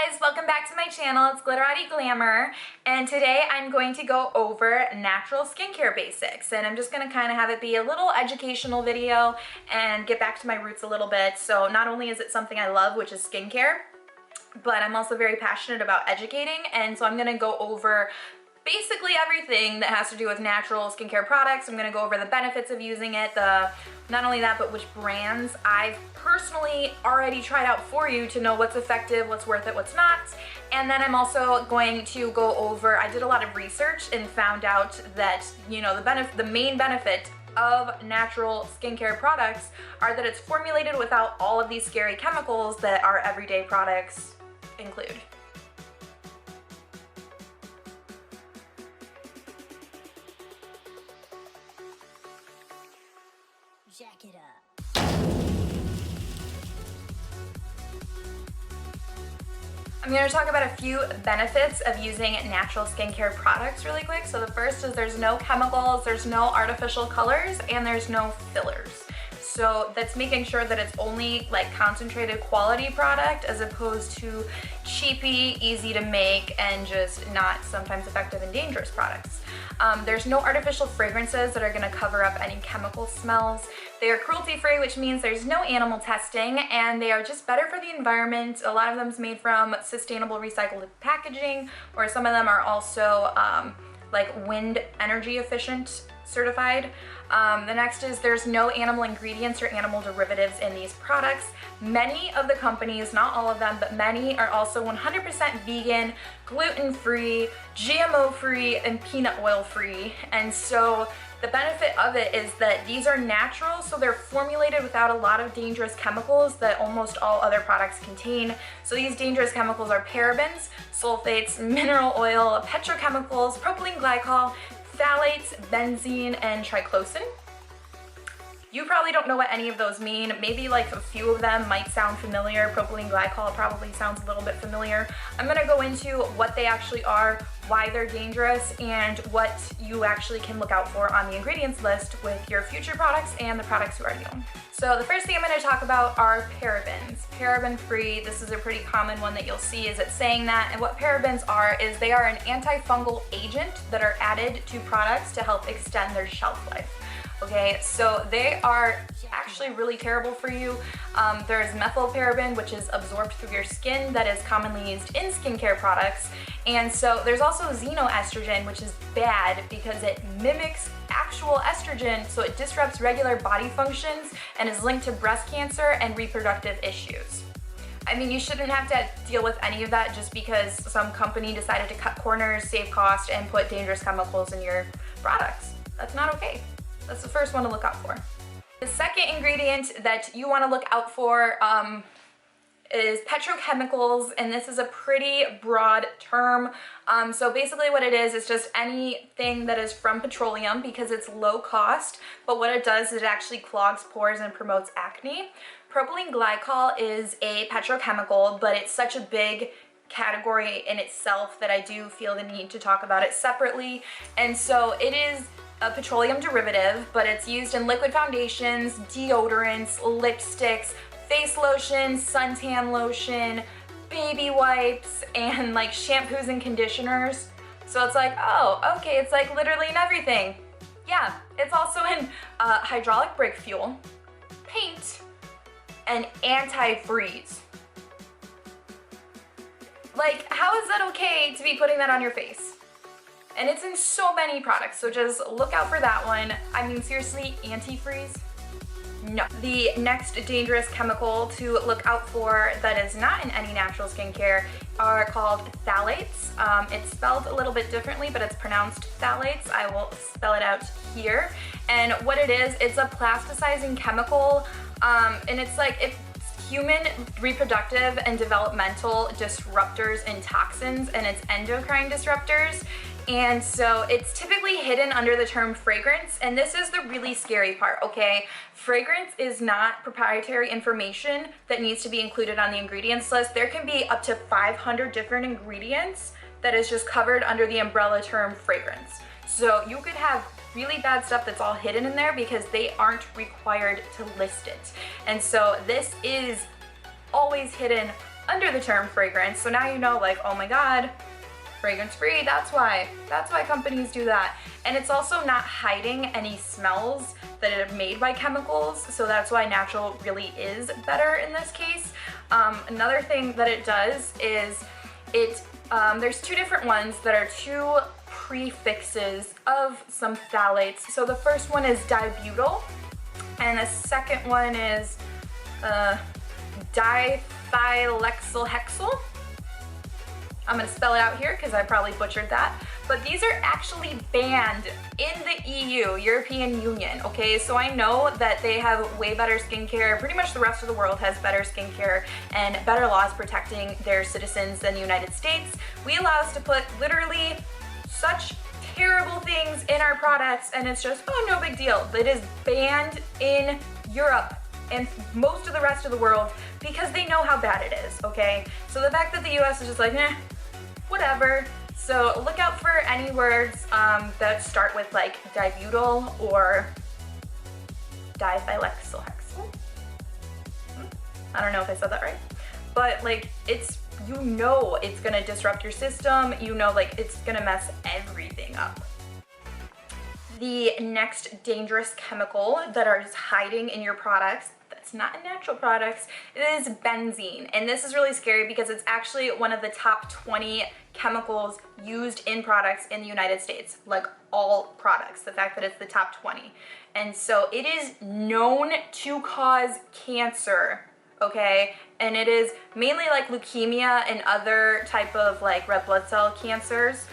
guys, welcome back to my channel. It's Glitterati Glamour, and today I'm going to go over natural skincare basics, and I'm just going to kind of have it be a little educational video and get back to my roots a little bit. So not only is it something I love, which is skincare, but I'm also very passionate about educating, and so I'm going to go over basically everything that has to do with natural skincare products. I'm gonna go over the benefits of using it, not only that, but which brands I've personally already tried out for you to know what's effective, what's worth it, what's not. And then I'm also going to go over, I did a lot of research and found out that, you know, the main benefit of natural skincare products are that it's formulated without all of these scary chemicals that our everyday products include. Jack it up. I'm going to talk about a few benefits of using natural skincare products really quick. So the first is there's no chemicals, there's no artificial colors, and there's no fillers. So that's making sure that it's only like concentrated quality product as opposed to cheapy, easy to make, and just not sometimes effective and dangerous products. There's no artificial fragrances that are going to cover up any chemical smells. They are cruelty-free, which means there's no animal testing, and they are just better for the environment. A lot of them is made from sustainable recycled packaging, or some of them are also like wind energy efficient certified. The next is there's no animal ingredients or animal derivatives in these products. Many of the companies, not all of them, but many are also 100% vegan, gluten-free, GMO-free, and peanut oil-free. And so the benefit of it is that these are natural, so they're formulated without a lot of dangerous chemicals that almost all other products contain. So these dangerous chemicals are parabens, sulfates, mineral oil, petrochemicals, propylene glycol, phthalates, benzene, and triclosan. You probably don't know what any of those mean. Maybe like a few of them might sound familiar. Propylene glycol probably sounds a little bit familiar. I'm gonna go into what they actually are, why they're dangerous, and what you actually can look out for on the ingredients list with your future products and the products you already own. So the first thing I'm going to talk about are parabens. Paraben-free, this is a pretty common one that you'll see is it saying that, and what parabens are is they are an antifungal agent that are added to products to help extend their shelf life. Okay, so they are actually really terrible for you. There's methylparaben, which is absorbed through your skin, that is commonly used in skincare products. And so there's also xenoestrogen, which is bad because it mimics actual estrogen, so it disrupts regular body functions and is linked to breast cancer and reproductive issues. I mean, you shouldn't have to deal with any of that just because some company decided to cut corners, save cost, and put dangerous chemicals in your products. That's not okay. That's the first one to look out for. The second ingredient that you want to look out for is petrochemicals, and this is a pretty broad term. So basically what it is just anything that is from petroleum because it's low cost, but what it does is it actually clogs pores and promotes acne. Propylene glycol is a petrochemical, but it's such a big category in itself that I do feel the need to talk about it separately. And so it is a petroleum derivative, but it's used in liquid foundations, deodorants, lipsticks, face lotion, suntan lotion, baby wipes, and like shampoos and conditioners. So it's like, oh, okay, it's like literally in everything. Yeah, it's also in hydraulic brake fuel, paint, and antifreeze. Like, how is that okay to be putting that on your face? And it's in so many products, so just look out for that one. I mean, seriously, antifreeze? No. The next dangerous chemical to look out for that is not in any natural skincare are called phthalates. It's spelled a little bit differently, but it's pronounced phthalates. I will spell it out here. And what it is, it's a plasticizing chemical, and it's like it's human reproductive and developmental disruptors and toxins, and it's endocrine disruptors. And so it's typically hidden under the term fragrance, and this is the really scary part, okay? Fragrance is not proprietary information that needs to be included on the ingredients list. There can be up to 500 different ingredients that is just covered under the umbrella term fragrance. So you could have really bad stuff that's all hidden in there because they aren't required to list it. And so this is always hidden under the term fragrance. So now you know, like, oh my God, fragrance free, that's why companies do that. And it's also not hiding any smells that are made by chemicals, so that's why natural really is better in this case. Another thing that it does is there's two different ones that are two prefixes of some phthalates. So the first one is dibutyl, and the second one is dithylhexylhexyl. I'm gonna spell it out here because I probably butchered that. But these are actually banned in the EU, European Union, okay? So I know that they have way better skincare. Pretty much the rest of the world has better skincare and better laws protecting their citizens than the United States. We allow us to put literally such terrible things in our products, and it's just, oh, no big deal. It is banned in Europe and most of the rest of the world because they know how bad it is, okay? So the fact that the US is just like, eh, whatever. So look out for any words that start with like dibutyl or dithylhexylhexyl. I don't know if I said that right, but like it's, you know, it's gonna disrupt your system, you know, like it's gonna mess everything up. The next dangerous chemical that is hiding in your products, that's not in natural products, is benzene. And this is really scary because it's actually one of the top 20 chemicals used in products in the United States, like all products, the fact that it's the top 20. And so it is known to cause cancer, okay? And it is mainly like leukemia and other type of like red blood cell cancers.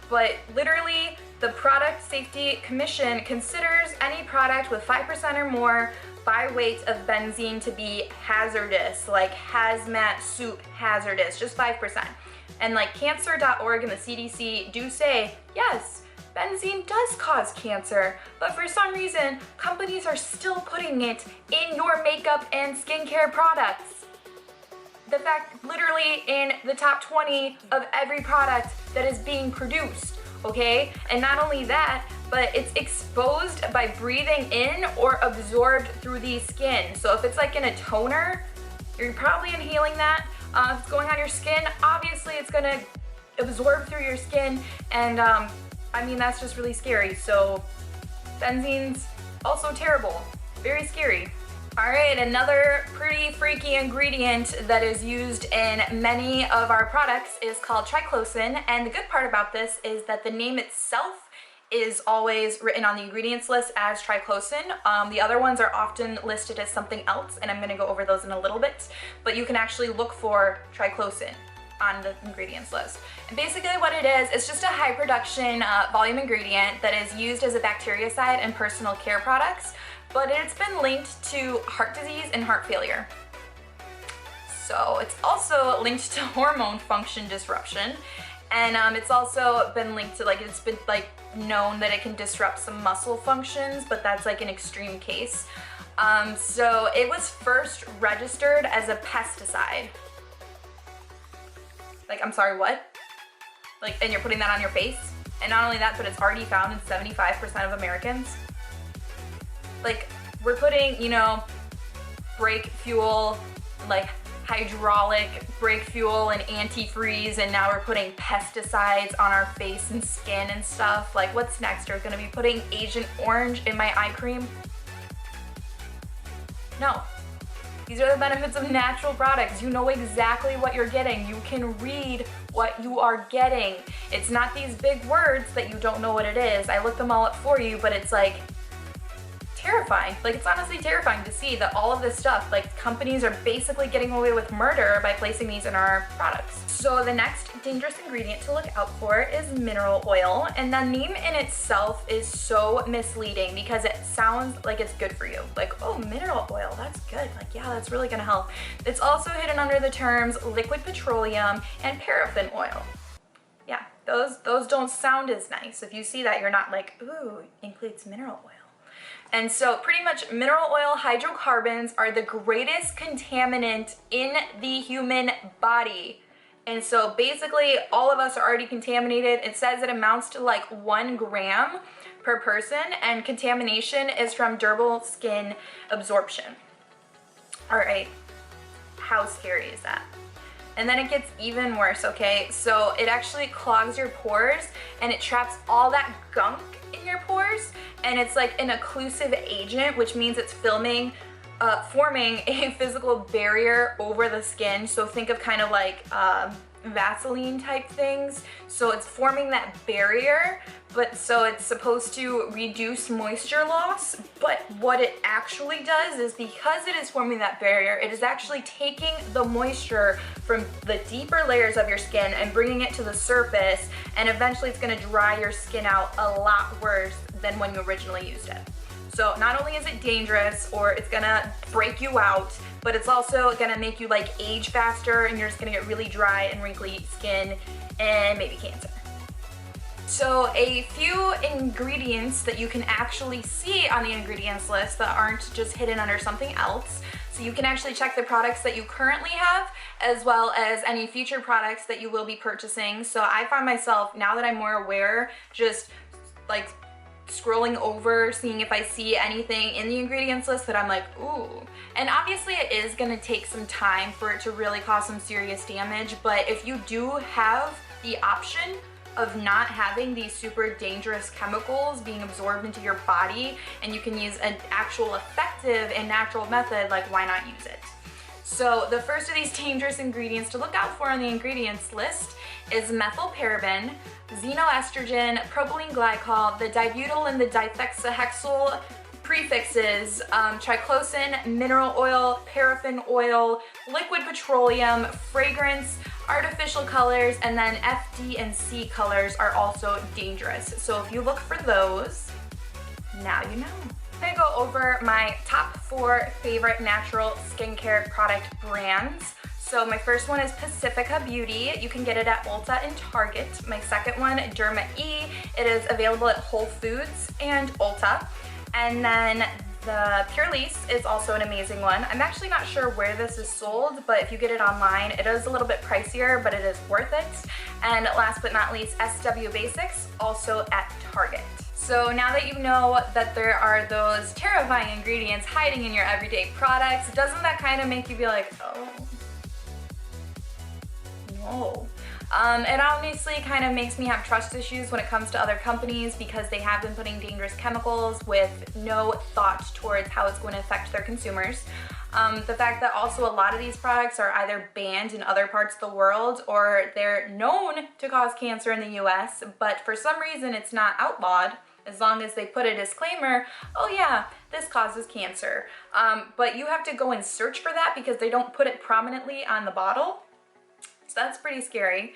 But literally, the Product Safety Commission considers any product with 5% or more by weight of benzene to be hazardous, like hazmat suit hazardous, just 5%. And like cancer.org and the CDC do say, yes, benzene does cause cancer, but for some reason, companies are still putting it in your makeup and skincare products. The fact, literally in the top 20 of every product that is being produced, okay? And not only that, but it's exposed by breathing in or absorbed through the skin. So if it's like in a toner, you're probably inhaling that. If it's going on your skin, obviously it's gonna absorb through your skin, and I mean, that's just really scary. So benzene's also terrible, very scary. All right, another pretty freaky ingredient that is used in many of our products is called triclosan, and the good part about this is that the name itself is always written on the ingredients list as triclosan. The other ones are often listed as something else, and I'm gonna go over those in a little bit, but you can actually look for triclosan on the ingredients list. And basically what it is, it's just a high production volume ingredient that is used as a bactericide in personal care products, but it's been linked to heart disease and heart failure. So it's also linked to hormone function disruption, and it's also been linked to, like, it's been like known that it can disrupt some muscle functions, but that's like an extreme case. So it was first registered as a pesticide. Like, I'm sorry, what? Like, and you're putting that on your face? And not only that, but it's already found in 75% of Americans. Like, we're putting, you know, brake fuel, like hydraulic brake fuel and antifreeze, and now we're putting pesticides on our face and skin and stuff. Like, what's next? Are we gonna be putting Agent Orange in my eye cream? No. These are the benefits of natural products. You know exactly what you're getting. You can read what you are getting. It's not these big words that you don't know what it is. I looked them all up for you, but it's like terrifying. Like, it's honestly terrifying to see that all of this stuff, like, companies are basically getting away with murder by placing these in our products. So the next dangerous ingredient to look out for is mineral oil, and the name in itself is so misleading because it sounds like it's good for you. Like, oh, mineral oil, that's good. Like, yeah, that's really gonna help. It's also hidden under the terms liquid petroleum and paraffin oil. Yeah, those don't sound as nice. If you see that, you're not like, ooh, includes mineral oil. And so pretty much mineral oil hydrocarbons are the greatest contaminant in the human body. And so basically all of us are already contaminated. It says it amounts to like 1 gram per person, and contamination is from durable skin absorption. All right, how scary is that? And then it gets even worse, okay? So it actually clogs your pores and it traps all that gunk in your pores, and it's like an occlusive agent, which means it's forming a physical barrier over the skin. So think of kind of like Vaseline type things. So it's forming that barrier, but so it's supposed to reduce moisture loss. But what it actually does is, because it is forming that barrier, it is actually taking the moisture from the deeper layers of your skin and bringing it to the surface, and eventually it's going to dry your skin out a lot worse than when you originally used it. So not only is it dangerous, or it's gonna break you out, but it's also gonna make you like age faster, and you're just gonna get really dry and wrinkly skin and maybe cancer. So a few ingredients that you can actually see on the ingredients list that aren't just hidden under something else. So you can actually check the products that you currently have, as well as any future products that you will be purchasing. So I find myself, now that I'm more aware, just like scrolling over, seeing if I see anything in the ingredients list that I'm like, ooh. And obviously it is gonna take some time for it to really cause some serious damage, but if you do have the option of not having these super dangerous chemicals being absorbed into your body, and you can use an actual effective and natural method, like why not use it? So the first of these dangerous ingredients to look out for on the ingredients list is methylparaben, xenoestrogen, propylene glycol, the dibutyl and the dihexahexyl prefixes, triclosan, mineral oil, paraffin oil, liquid petroleum, fragrance, artificial colors, and then F, D, and C colors are also dangerous. So if you look for those, now you know. I'm gonna go over my top 4 favorite natural skincare product brands. So my first one is Pacifica Beauty. You can get it at Ulta and Target. My second one, Derma E. It is available at Whole Foods and Ulta. And then the Pure Lease is also an amazing one. I'm actually not sure where this is sold, but if you get it online, it is a little bit pricier, but it is worth it. And last but not least, SW Basics, also at Target. So now that you know that there are those terrifying ingredients hiding in your everyday products, doesn't that kind of make you be like, oh, no? It obviously kind of makes me have trust issues when it comes to other companies, because they have been putting dangerous chemicals with no thought towards how it's going to affect their consumers. The fact that also a lot of these products are either banned in other parts of the world, or they're known to cause cancer in the US, but for some reason it's not outlawed, as long as they put a disclaimer, oh yeah, this causes cancer. But you have to go and search for that because they don't put it prominently on the bottle. So that's pretty scary.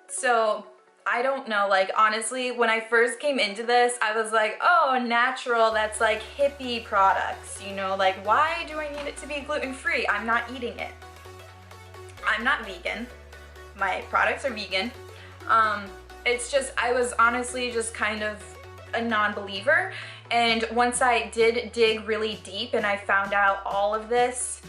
So I don't know, like honestly, when I first came into this, I was like, oh, natural, that's like hippie products, you know, like why do I need it to be gluten-free? I'm not eating it. I'm not vegan. My products are vegan. It's just, I was honestly just kind of a non-believer, and once I did dig really deep and I found out all of this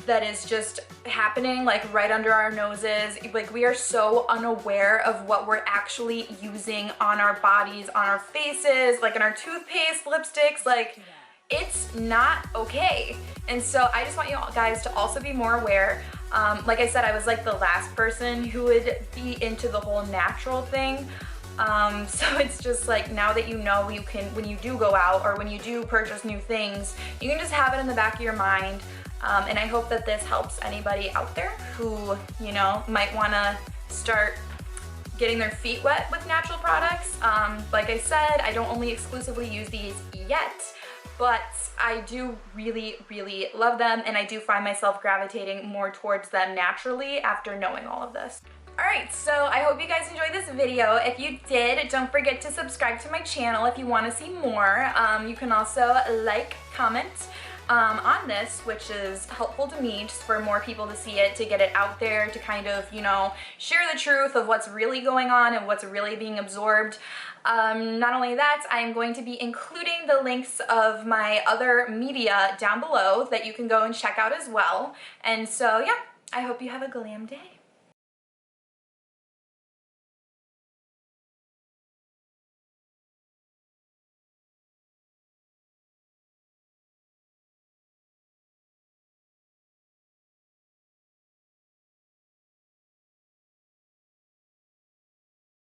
that is just happening like right under our noses, like we are so unaware of what we're actually using on our bodies, on our faces, like in our toothpaste, lipsticks, like it's not okay. And so I just want you guys to also be more aware. Like I said, I was like the last person who would be into the whole natural thing. So it's just like, now that you know, you can, when you do go out or when you do purchase new things, you can just have it in the back of your mind. And I hope that this helps anybody out there who, you know, might want to start getting their feet wet with natural products. Like I said, I don't only exclusively use these yet, but I do really, really love them, and I do find myself gravitating more towards them naturally after knowing all of this. Alright, so I hope you guys enjoyed this video. If you did, don't forget to subscribe to my channel if you want to see more. You can also like, comment on this, which is helpful to me just for more people to see it, to get it out there, to kind of, you know, share the truth of what's really going on and what's really being absorbed. Not only that, I'm going to be including the links of my other media down below that you can go and check out as well. And so yeah, I hope you have a glam day.